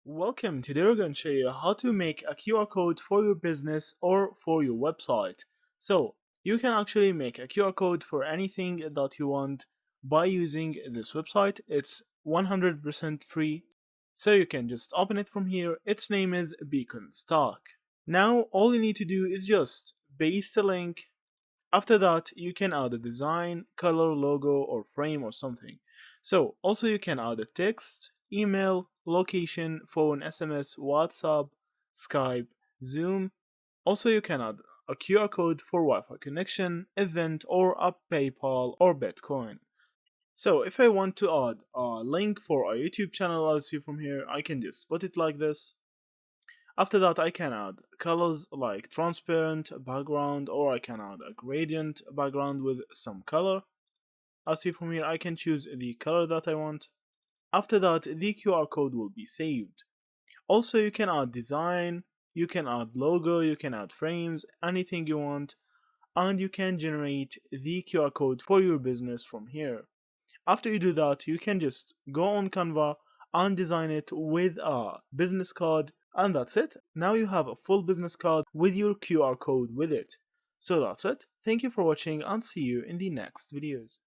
Welcome. Today we're going to show you how to make a QR code for your business or for your website. So you can actually make a QR code for anything that you want by using this website. It's 100% free. So you can just open it from here. Its name is Beacon Stock. Now all you need to do is just paste the link. After that, you can add a design, color, logo, or frame or something. So also you can add a text, email, location, phone, SMS, WhatsApp, Skype, Zoom. Also you can add a QR code for Wi-Fi connection, event, or a PayPal or Bitcoin. So if I want to add a link for a YouTube channel, as you see from here, I can just put it like this. After that, I can add colors like transparent background, or I can add a gradient background with some color. As see from here, I can choose the color that I want. After that, the QR code will be saved. Also, you can add design, you can add logo, you can add frames, anything you want, and you can generate the QR code for your business from here. After you do that, you can just go on Canva and design it with a business card, and that's it. Now you have a full business card with your QR code with it. So that's it. Thank you for watching and see you in the next videos.